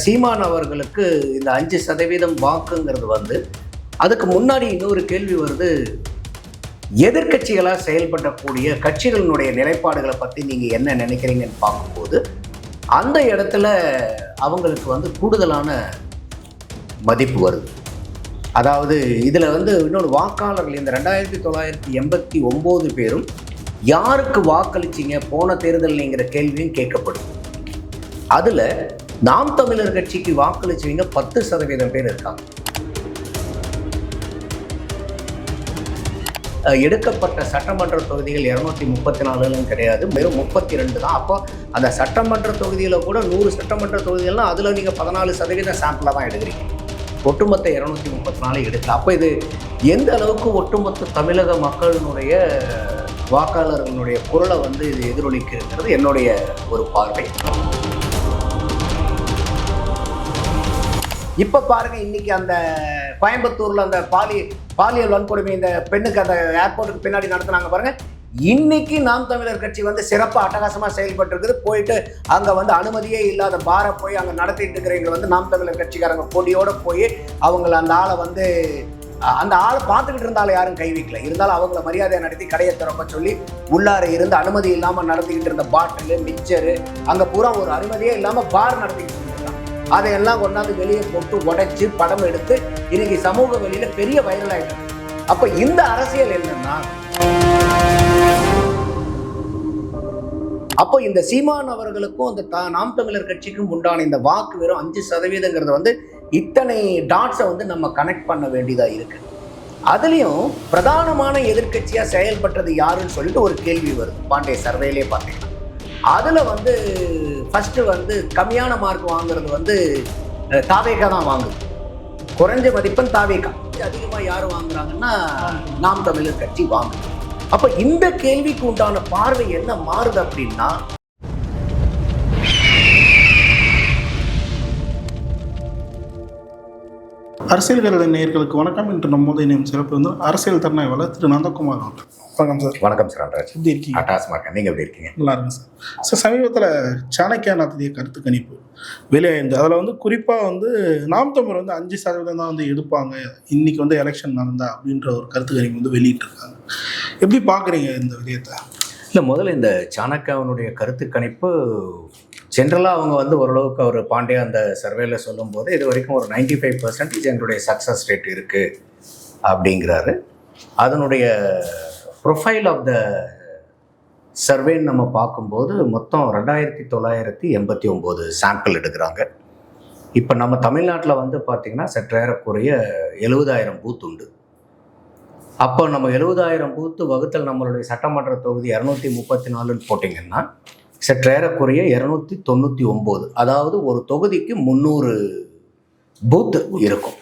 சீமான் அவர்களுக்கு இந்த 5% வாக்குங்கிறது வந்து அதுக்கு முன்னாடி இன்னொரு கேள்வி வருது. எதிர்கட்சிகளாக செயல்படக்கூடிய கட்சிகளினுடைய நிலைப்பாடுகளை பற்றி நீங்கள் என்ன நினைக்கிறீங்கன்னு பார்க்கும்போது அந்த இடத்துல அவங்களுக்கு வந்து கூடுதலான மதிப்பு வருது. அதாவது இதில் வந்து இன்னொரு வாக்காளர்கள் இந்த 2989 பேரும் யாருக்கு வாக்களிச்சிங்க போன தேர்தல்ங்கிற கேள்வியும் கேட்கப்படும். அதில் நாம் தமிழர் கட்சிக்கு வாக்களிச்சவங்க 10% பேர் இருக்காங்க. எடுக்கப்பட்ட சட்டமன்ற தொகுதிகள் 234 கிடையாது, வெறும் 32 தான். அப்போ அந்த சட்டமன்ற தொகுதியில் கூட 100 சட்டமன்ற தொகுதிகள்னால் அதில் நீங்கள் 14% சாம்பிளாக தான் எடுக்கிறீங்க. ஒட்டுமொத்த 234 எடுக்கல. அப்போ இது எந்த அளவுக்கு ஒட்டுமொத்த தமிழக மக்களினுடைய வாக்காளர்களுடைய குரலை வந்து இது எதிரொலிக்கிறது என்னுடைய ஒரு பார்வை. இப்போ பாருங்கள், இன்றைக்கி அந்த கோயம்புத்தூரில் அந்த பாலியல் வன்கொடுமை இந்த பெண்ணுக்கு அந்த ஏர்போர்ட்டுக்கு பின்னாடி நடத்துனாங்க பாருங்கள். இன்றைக்கி நாம் தமிழர் கட்சி வந்து சிறப்பாக அட்டகாசமாக செயல்பட்டு இருக்குது. போயிட்டு அங்கே வந்து அனுமதியே இல்லாத பாரை போய் அங்கே நடத்திட்டு இருக்கிறவங்க வந்து நாம் தமிழர் கட்சிக்காரங்க கொடியோடு போய் அவங்கள அந்த ஆளை வந்து அந்த ஆளை பார்த்துக்கிட்டு இருந்தாலும் யாரும் கை வைக்கல. இருந்தாலும் அவங்கள மரியாதையை நடத்தி கடையை திறப்ப சொல்லி உள்ளார இருந்து அனுமதி இல்லாமல் நடத்திக்கிட்டு இருந்த பாட்டிலு மிக்சரு அங்கே பூரா ஒரு அனுமதியே இல்லாமல் பார் நடத்திக்கிட்டு இருந்திருக்காங்க. அதையெல்லாம் கொண்டாந்து வெளியே போட்டு உடைச்சு படம் எடுத்து இன்னைக்கு சமூக வெளியில பெரிய வைரல் ஆயிட்டு. அப்ப இந்த அரசியல் என்னன்னா, அப்போ இந்த சீமான் அவர்களுக்கும் அந்த நாம் தமிழர் கட்சிக்கும் உண்டான இந்த வாக்கு வெறும் 5% வந்து இத்தனை டாட்ஸை வந்து நம்ம கனெக்ட் பண்ண வேண்டியதா இருக்கு. அதுலயும் பிரதானமான எதிர்கட்சியா செயல்பட்டது யாருன்னு சொல்லிட்டு ஒரு கேள்வி வருது. பாண்டிய சர்வேலே பார்த்தீங்கன்னா அதுல வந்து ஃபர்ஸ்ட் வந்து கம்மியான மார்க் வாங்குறது வந்து தாவேகா தான் வாங்குது. குறைஞ்ச மதிப்பெண் தாவேகா. அதிகமாக யார் வாங்குறாங்கன்னா நாம் தமிழர் கட்சி வாங்குது. அப்போ இந்த கேள்விக்கு உண்டான பார்வை என்ன மாறுது அப்படின்னா, அரசியல் கருத நேயர்களுக்கு வணக்கம். இன்று நம்மோது இணையும் சிறப்பு வந்து அரசியல் திறனாய்வாளர் திரு நந்தகுமார் அவர்கள். வணக்கம் சார். வணக்கம் சார். எப்படி இருக்கீங்க? நீங்கள் எப்படி இருக்கீங்க? நல்லா இருக்கேன் சார். சார், சமீபத்தில் சாணக்கியா நடத்திய கருத்து கணிப்பு வெளியாயிருந்து அதில் வந்து குறிப்பாக வந்து நாம் தமிழர் வந்து 5% தான் வந்து எடுப்பாங்க இன்னைக்கு வந்து எலெக்ஷன் நடந்தா அப்படின்ற ஒரு கருத்து கணிப்பு வந்து வெளியிட்டிருக்காங்க. எப்படி பார்க்குறீங்க இந்த விடயத்தை? இல்லை, முதல்ல இந்த சாணக்கியாவினுடைய கருத்து கணிப்பு ஜென்ரலாக அவங்க வந்து ஓரளவுக்கு அவர் பாண்டியா அந்த சர்வேல சொல்லும்போது இது வரைக்கும் ஒரு 95% எங்களுடைய சக்ஸஸ் ரேட் இருக்குது அப்படிங்கிறாரு. அதனுடைய ப்ரொஃபைல் ஆஃப் த சர்வேன்னு நம்ம பார்க்கும்போது மொத்தம் 2989 சாம்பிள் எடுக்கிறாங்க. இப்போ நம்ம தமிழ்நாட்டில் வந்து பார்த்திங்கன்னா சற்றேறக்குறைய 70,000 பூத் உண்டு. அப்போ நம்ம 70,000 பூத்து வகுத்தல் நம்மளுடைய சட்டமன்ற தொகுதி 234 போட்டிங்கன்னா சற்றேறக்குறைய 299, அதாவது ஒரு தொகுதிக்கு 300 பூத்து இருக்கும்.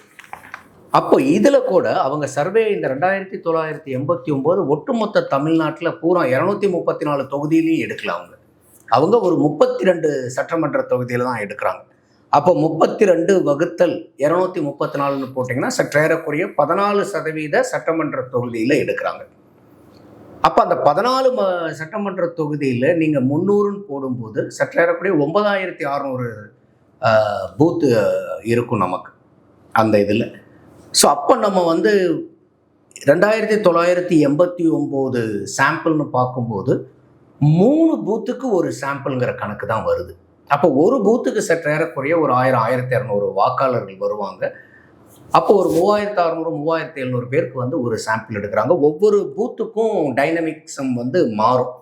அப்போ இதில் கூட அவங்க சர்வே இந்த 2989 ஒட்டுமொத்த தமிழ்நாட்டில் பூரா 234 தொகுதியிலையும் எடுக்கல. அவங்க ஒரு 32 சட்டமன்ற தொகுதியில் தான் எடுக்கிறாங்க. அப்போ 32 வகுத்தல் 234 போட்டிங்கன்னா சற்றேறக்குறைய 14% சட்டமன்ற தொகுதியில் எடுக்கிறாங்க. அப்போ அந்த 14 சட்டமன்ற தொகுதியில் நீங்கள் 300ன்னு போடும்போது சற்றேறக்குறைய 9600 பூத்து இருக்கும் நமக்கு அந்த இதில். ஸோ அப்போ நம்ம வந்து 2989 சாம்பிள்னு பார்க்கும்போது 3 பூத்துக்கு ஒரு சாம்பிள்ங்கிற கணக்கு தான் வருது. அப்போ ஒரு பூத்துக்கு சற்றேறக்குறைய ஒரு 1000-1200 வாக்காளர்கள் வருவாங்க. அப்போ ஒரு 3600-3700 பேருக்கு வந்து ஒரு சாம்பிள் எடுக்கிறாங்க. ஒவ்வொரு பூத்துக்கும் டைனமிக்ஸும் வந்து மாறும்.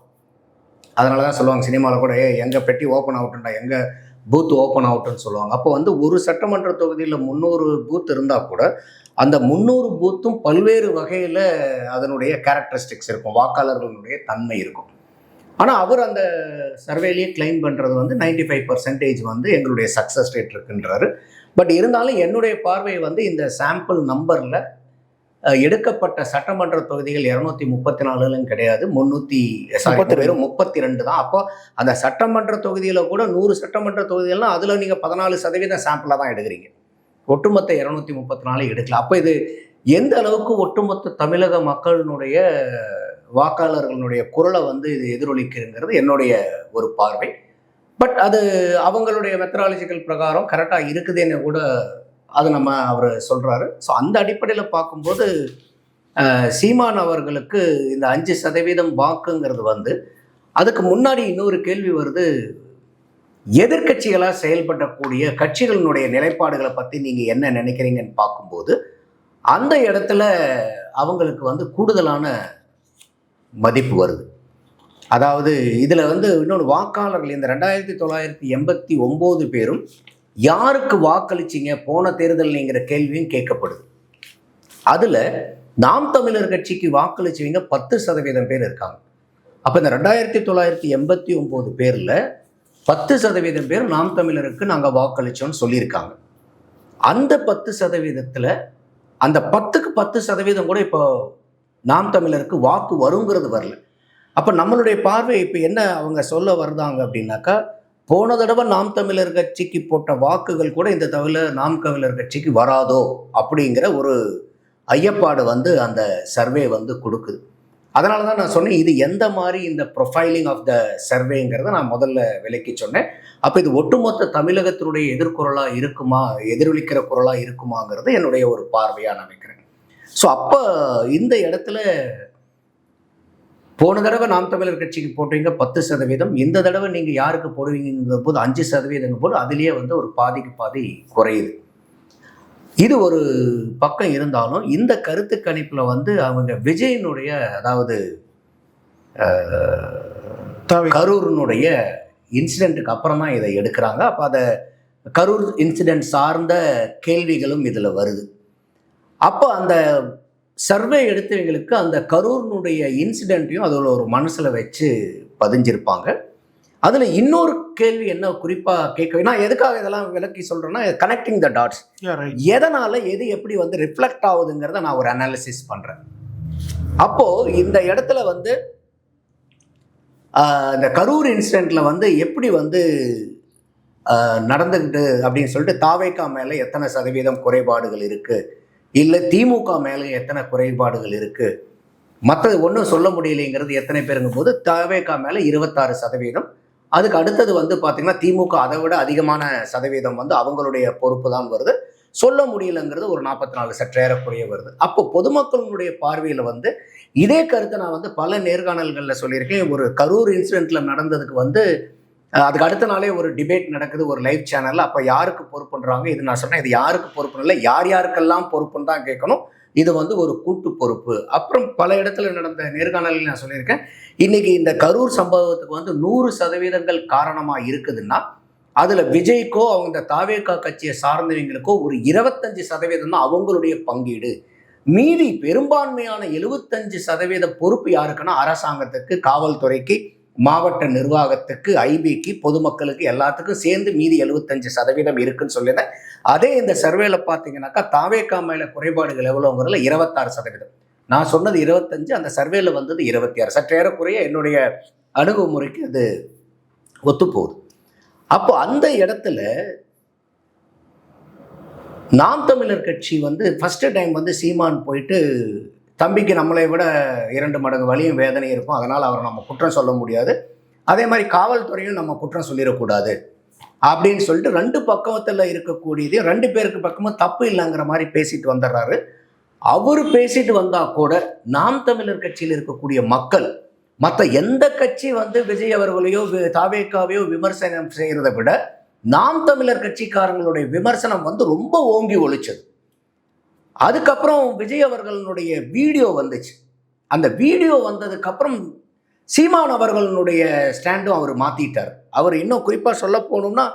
அதனால தான் சொல்லுவாங்க சினிமாவில் கூட எங்கள் பெட்டி ஓப்பன் ஆகட்டும்டா, எங்கள் பூத் ஓப்பன் ஆகட்டும்னு சொல்லுவாங்க. அப்போ வந்து ஒரு சட்டமன்ற தொகுதியில் 300 பூத் இருந்தால் கூட அந்த 300 பூத்தும் பல்வேறு வகையில் அதனுடைய கேரக்டரிஸ்டிக்ஸ் இருக்கும், வாக்காளர்களுடைய தன்மை இருக்கும். ஆனால் அவர் அந்த சர்வேலேயே கிளைம் பண்ணுறது வந்து 95% வந்து எங்களுடைய சக்ஸஸ் ரேட் இருக்குன்றாரு. பட் இருந்தாலும் என்னுடைய பார்வை வந்து இந்த சாம்பிள் நம்பரில் எடுக்கப்பட்ட சட்டமன்ற தொகுதிகள் 234 கிடையாது, 32 தான். அப்போ அந்த சட்டமன்ற தொகுதியில் கூட 100 சட்டமன்ற தொகுதிகள்னால் அதில் நீங்கள் 14% சாம்பிளாக தான் எடுக்கிறீங்க. ஒட்டுமொத்த 234 எடுக்கல. அப்போ இது எந்த அளவுக்கு ஒட்டுமொத்த தமிழக மக்களினுடைய வாக்காளர்களுடைய குரலை வந்து இது எதிரொலிக்குங்கிறது என்னுடைய ஒரு பார்வை. பட் அது அவங்களுடைய மெத்தடாலஜிக்கல் பிரகாரம் கரெக்டாக இருக்குதுன்னு கூட அது நம்ம அவர் சொல்கிறாரு. ஸோ அந்த அடிப்படையில் பார்க்கும்போது சீமான் அவர்களுக்கு இந்த 5% வாக்குங்கிறது வந்து, அதுக்கு முன்னாடி இன்னொரு கேள்வி வருது. எதிர்க்கட்சிகளாக செயல்படக்கூடிய கட்சிகளினுடைய நிலைப்பாடுகளை பற்றி நீங்கள் என்ன நினைக்கிறீங்கன்னு பார்க்கும்போது, அந்த இடத்துல அவங்களுக்கு வந்து கூடுதலான மதிப்பு வருது. அதாவது இதில் வந்து இன்னொன்று, வாக்காளர்கள் இந்த 2989 பேரும் யாருக்கு வாக்களிச்சிங்க போன தேர்தல்ங்கிற கேள்வியும் கேட்கப்படுது. அதில் நாம் தமிழர் கட்சிக்கு வாக்களிச்சவங்க 10% பேர் இருக்காங்க. அப்போ இந்த 2989 பேரில் 10% பேர் நாம் தமிழருக்கு நாங்கள் வாக்களித்தோம்னு சொல்லியிருக்காங்க. அந்த 10%, அந்த 10க்கு 10% கூட இப்போ நாம் தமிழருக்கு வாக்கு வருங்கிறது வரல. அப்போ நம்மளுடைய பார்வை இப்போ என்ன அவங்க சொல்ல வருதாங்க அப்படின்னாக்கா, போன தடவை நாம் தமிழர் கட்சிக்கு போட்ட வாக்குகள் கூட இந்த தவிர நாம் தமிழர் கட்சிக்கு வராதோ அப்படிங்கிற ஒரு ஐயப்பாடு வந்து அந்த சர்வே வந்து கொடுக்குது. அதனால தான் நான் சொன்னேன், இது எந்த மாதிரி இந்த ப்ரொஃபைலிங் ஆஃப் த சர்வேங்கிறத நான் முதல்ல விளக்கி சொன்னேன். அப்போ இது ஒட்டுமொத்த தமிழகத்தினுடைய எதிர்குரலாக இருக்குமா, எதிரொலிக்கிற குரலாக இருக்குமாங்கிறது என்னுடைய ஒரு பார்வையாக நான் வைக்கிறேன். ஸோ அப்போ இந்த இடத்துல போன தடவை நாம் தமிழர் கட்சிக்கு போட்டீங்க 10%, இந்த தடவை நீங்கள் யாருக்கு போடுவீங்கிற போது 5% போது அதுலேயே வந்து ஒரு பாதிக்கு பாதி குறையுது. இது ஒரு பக்கம் இருந்தாலும் இந்த கருத்து கணிப்பில் வந்து அவங்க விஜயனுடைய, அதாவது கரூரினுடைய இன்சிடெண்ட்டுக்கு அப்புறம் தான் இதை எடுக்கிறாங்க. அப்போ அதை கரூர் இன்சிடெண்ட் சார்ந்த கேள்விகளும் இதில் வருது. அப்போ அந்த சர்வே எடுத்தவங்களுக்கு அந்த கரூரினுடைய இன்சிடெண்ட்டையும் அதில் ஒரு மனசில் வச்சு பதிஞ்சிருப்பாங்க. அதில் இன்னொரு கேள்வி என்ன குறிப்பாக கேட்க, நான் எதுக்காக இதெல்லாம் விளக்கி சொல்கிறேன்னா, கனெக்டிங் த டாட்ஸ், எதனால் எது எப்படி வந்து ரிஃப்ளெக்ட் ஆகுதுங்கிறத நான் ஒரு அனாலிசிஸ் பண்ணுறேன். அப்போது இந்த இடத்துல வந்து இந்த கரூர் இன்சிடெண்ட்டில் வந்து எப்படி வந்து நடந்துக்கிட்டு அப்படின்னு சொல்லிட்டு தாவேகா மேலே எத்தனை சதவீதம் குறைபாடுகள் இருக்குது, இல்லை திமுக மேலே எத்தனை குறைபாடுகள் இருக்குது, மற்றது ஒன்றும் சொல்ல முடியலைங்கிறது எத்தனை பேருங்கும் போது தாவேகா மேலே 26%, அதுக்கு அடுத்தது வந்து பார்த்திங்கன்னா திமுக அதை விட அதிகமான சதவீதம் வந்து அவங்களுடைய பொறுப்பு தான் வருது, சொல்ல முடியலைங்கிறது ஒரு 44 சற்றேறக்குறைய வருது. அப்போ பொதுமக்களுடைய பார்வையில் வந்து இதே கருத்தை நான் வந்து பல நேர்காணல்களில் சொல்லியிருக்கேன். ஒரு கரூர் இன்சிடெண்ட்டில் நடந்ததுக்கு வந்து அதுக்கு அடுத்த நாளே ஒரு டிபேட் நடக்குது ஒரு லைவ் சேனலில். அப்போ யாருக்கு பொறுப்புன்றாங்க, இது நான் சொன்னேன், இது யாருக்கு பொறுப்புன்னு இல்லை, யார் யாருக்கெல்லாம் பொறுப்புன்னு தான் கேட்கணும், இது வந்து ஒரு கூட்டு பொறுப்பு. அப்புறம் பல இடத்துல நடந்த நேர்காணலில் நான் சொல்லியிருக்கேன், இன்னைக்கு இந்த கரூர் சம்பவத்துக்கு வந்து 100% காரணமாக இருக்குதுன்னா அதில் விஜய்க்கோ அவங்க தாவேகா கட்சியை சார்ந்தவங்களுக்கோ ஒரு 25% தான் அவங்களுடைய பங்கீடு. மீதி பெரும்பான்மையான 75% பொறுப்பு யாருக்குன்னா அரசாங்கத்துக்கு, காவல்துறைக்கு, மாவட்ட நிர்வாகத்துக்கு, ஐபிக்கு, பொதுமக்களுக்கு எல்லாத்துக்கும் சேர்ந்து மீதி 75% இருக்குன்னு சொல்லியிருந்தேன். அதே இந்த சர்வேல பார்த்தீங்கன்னாக்கா தாவேகா மேலே குறைபாடுகள் எவ்வளோங்கிறதுல 26%. நான் சொன்னது 25, அந்த சர்வேல வந்தது 26. சற்றேறக்குறைய என்னுடைய அணுகுமுறைக்கு அது ஒத்துப்போகுது. அப்போ அந்த இடத்துல நாம் தமிழர் கட்சி வந்து ஃபஸ்ட்டு டைம் வந்து சீமான் போயிட்டு, தம்பிக்கு நம்மளை விட 2 மடங்கு வலியும் வேதனையும் இருக்கும், அதனால் அவரை நம்ம குற்றம் சொல்ல முடியாது, அதே மாதிரி காவல்துறையும் நம்ம குற்றம் சொல்லிடக்கூடாது அப்படின்னு சொல்லிட்டு 2 பக்கத்தில் இருக்கக்கூடியதையும் 2 பேருக்கு பக்கமும் தப்பு இல்லைங்கிற மாதிரி பேசிட்டு வந்துடுறாரு. அவர் பேசிட்டு வந்தால் கூட நாம் தமிழர் கட்சியில் இருக்கக்கூடிய மக்கள் மற்ற எந்த கட்சி வந்து விஜய் அவர்களையோ தாவேகாவையோ விமர்சனம் செய்கிறத விட நாம் தமிழர் கட்சிக்காரங்களுடைய விமர்சனம் வந்து ரொம்ப ஓங்கி ஒழிச்சது. அதுக்கப்புறம் விஜய் அவர்களுடைய வீடியோ வந்துச்சு. அந்த வீடியோ வந்ததுக்கப்புறம் சீமான் அவர்களுடைய ஸ்டாண்டும் அவர் மாற்றிட்டார். அவர் இன்னும் குறிப்பாக சொல்ல போகணும்னா,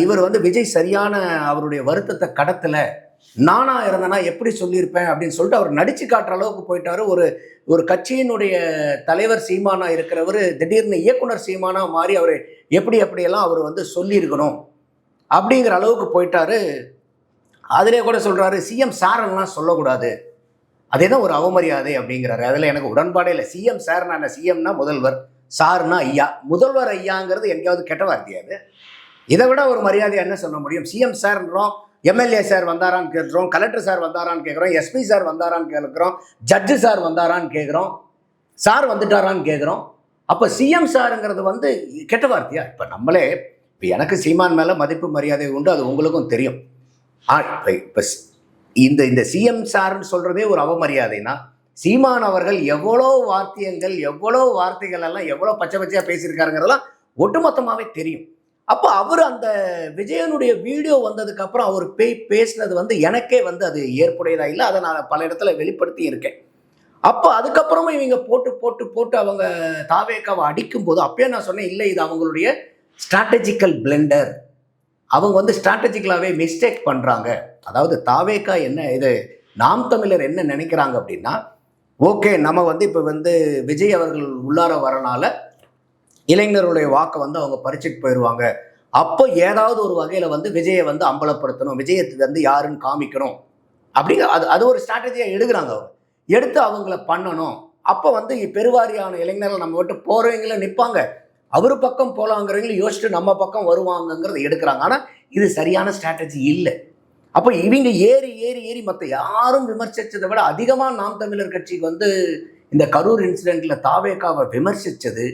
இவர் வந்து விஜய் சரியான அவருடைய வருத்தத்தை கடத்தலை, நானாக இருந்தேன்னா எப்படி சொல்லியிருப்பேன் அப்படின்னு சொல்லிட்டு அவர் நடித்து காட்டுற அளவுக்கு போயிட்டார். ஒரு கட்சியினுடைய தலைவர் சீமானாக இருக்கிறவர் திடீர்னு இயக்குனர் சீமானாக மாறி அவர் எப்படியெல்லாம் அவர் வந்து சொல்லியிருக்கணும் அப்படிங்கிற அளவுக்கு போயிட்டார். அதிலே கூட சொல்கிறாரு, சிஎம் சாரெல்லாம் சொல்லக்கூடாது, அதே தான் ஒரு அவமரியாதை அப்படிங்கிறாரு. அதில் எனக்கு உடன்பாடே இல்லை. சிஎம் சார்னா என்ன, சிஎம்னா முதல்வர், சார்னா ஐயா. முதல்வர் ஐயாங்கிறது எங்கேயாவது கெட்ட வார்த்தையாது? இதை விட ஒரு மரியாதை என்ன சொல்ல முடியும்? சிஎம் சார்ன்றோம், எம்எல்ஏ சார் வந்தாரான்னு கேட்குறோம், கலெக்டர் சார் வந்தாரான்னு கேட்குறோம், எஸ்பி சார் வந்தாரான்னு கேட்குறோம், ஜட்ஜு சார் வந்தாரான்னு கேட்குறோம், சார் வந்துட்டாரான்னு கேட்குறோம். அப்போ சிஎம் சாருங்கிறது வந்து கெட்ட வார்த்தையா? இப்போ நம்மளே இப்போ எனக்கு சீமான் மேலே மதிப்பு மரியாதை உண்டு, அது உங்களுக்கும் தெரியும். இப்போ இந்த இந்த சிஎம் சார்ன்னு சொல்றதே ஒரு அவமரியாதைனா, சீமான் அவர்கள் எவ்வளோ வார்த்தைகள் எவ்வளோ வார்த்தைகள் எல்லாம் எவ்வளோ பச்சை பச்சையாக பேசியிருக்காருங்கிறதெல்லாம் ஒட்டுமொத்தமாகவே தெரியும். அப்போ அவர் அந்த விஜயனுடைய வீடியோ வந்ததுக்கு அப்புறம் அவர் பேசினது வந்து எனக்கே வந்து அது ஏற்புடையதா இல்லை. அதை நான் பல இடத்துல வெளிப்படுத்தி இருக்கேன். அப்போ அதுக்கப்புறமா இவங்க போட்டு போட்டு போட்டு அவங்க தாவேக்காவை அடிக்கும் போது அப்பயே நான் சொன்னேன், இல்லை இது அவங்களுடைய ஸ்ட்ராட்டஜிக்கல் பிளெண்டர், அவங்க வந்து ஸ்ட்ராட்டஜிக்கலாகவே மிஸ்டேக் பண்ணுறாங்க. அதாவது தாவேக்கா என்ன இது நாம் தமிழர் என்ன நினைக்கிறாங்க அப்படின்னா, ஓகே நம்ம வந்து இப்போ வந்து விஜய் அவர்கள் உள்ளார வரனால இளைஞர்களுடைய வாக்கை வந்து அவங்க பறிச்சுட்டு போயிடுவாங்க. அப்போ ஏதாவது ஒரு வகையில் வந்து விஜயை வந்து அம்பலப்படுத்தணும், விஜயத்துக்கு வந்து யாருன்னு காமிக்கணும் அப்படிங்கிற அது ஒரு ஸ்ட்ராட்டஜியாக எடுக்கிறாங்க. அவங்க எடுத்து அவங்கள பண்ணணும். அப்போ வந்து பெருவாரியான இளைஞர்கள் நம்ம விட்டு போகிறவங்கள நிற்பாங்க, அவர் பக்கம் போகலாங்கிறவங்களும் யோசிச்சுட்டு நம்ம பக்கம் வருவாங்கங்கிறத எடுக்கிறாங்க. ஆனால் இது சரியான ஸ்ட்ராட்டஜி இல்லை. அப்போ இவங்க ஏறி ஏறி ஏறி மற்ற யாரும் விமர்சித்ததை விட அதிகமாக நாம் தமிழர் கட்சிக்கு வந்து இந்த கரூர் இன்சிடெண்ட்டில் தாவேக்காவை விமர்சித்தது